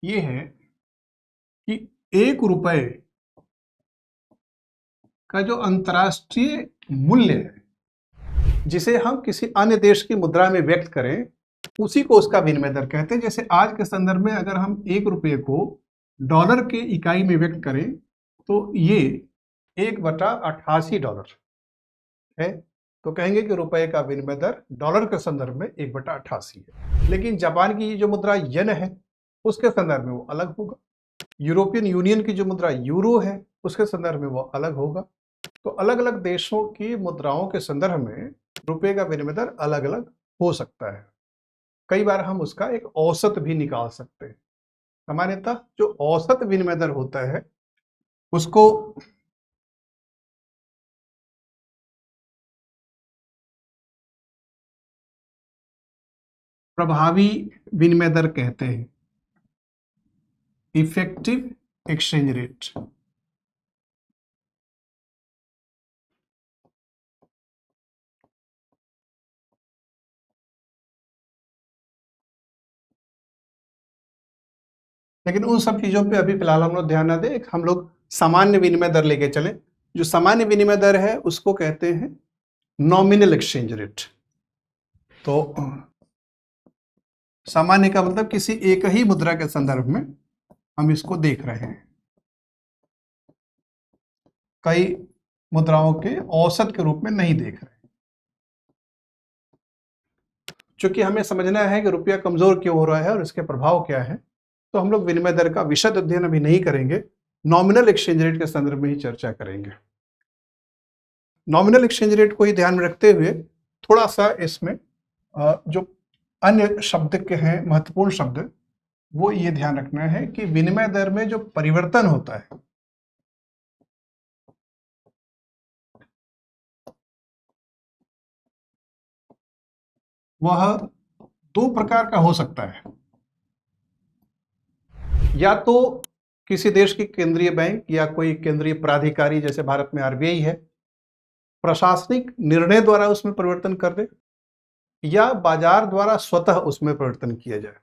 ये है कि 1 रुपए का जो अंतर्राष्ट्रीय मूल्य है, जिसे हम किसी अन्य देश की मुद्रा में व्यक्त करें, उसी को उसका विनिमय दर कहते हैं। जैसे आज के संदर्भ में अगर हम 1 रुपये को डॉलर के इकाई में व्यक्त करें तो ये 1/88 है। तो कहेंगे कि रुपए का विनिमय दर डॉलर के संदर्भ में 1/88 है। लेकिन जापान की जो मुद्रा येन है उसके संदर्भ में वो अलग होगा। यूरोपियन यूनियन की जो मुद्रा यूरो है उसके संदर्भ में वो अलग होगा। तो अलग अलग देशों की मुद्राओं के संदर्भ में रुपए का विनिमय दर अलग अलग हो सकता है। कई बार हम उसका एक औसत भी निकाल सकते हैं। सामान्यतः जो औसत विनिमय दर होता है उसको प्रभावी विनिमय दर कहते हैं, इफेक्टिव एक्सचेंज रेट। लेकिन उन सब चीजों पे अभी फिलहाल हम लोग ध्यान ना दें, हम लोग सामान्य विनिमय दर लेके चलें। जो सामान्य विनिमय दर है उसको कहते हैं नॉमिनल एक्सचेंज रेट। तो सामान्य का मतलब किसी एक ही मुद्रा के संदर्भ में हम इसको देख रहे हैं, कई मुद्राओं के औसत के रूप में नहीं देख रहे। चूंकि हमें समझना है कि रुपया कमजोर क्यों हो रहा है और इसके प्रभाव क्या है, तो हम लोग विनिमय दर का विशद अध्ययन अभी नहीं करेंगे, नॉमिनल एक्सचेंज रेट के संदर्भ में ही चर्चा करेंगे। नॉमिनल एक्सचेंज रेट को ही ध्यान में रखते हुए थोड़ा सा इसमें जो अन्य शब्द के हैं, महत्वपूर्ण शब्द, वो ये ध्यान रखना है कि विनिमय दर में जो परिवर्तन होता है वह 2 प्रकार का हो सकता है। या तो किसी देश की केंद्रीय बैंक या कोई केंद्रीय प्राधिकारी, जैसे भारत में आरबीआई है, प्रशासनिक निर्णय द्वारा उसमें परिवर्तन कर दे, या बाजार द्वारा स्वतः उसमें परिवर्तन किया जाए।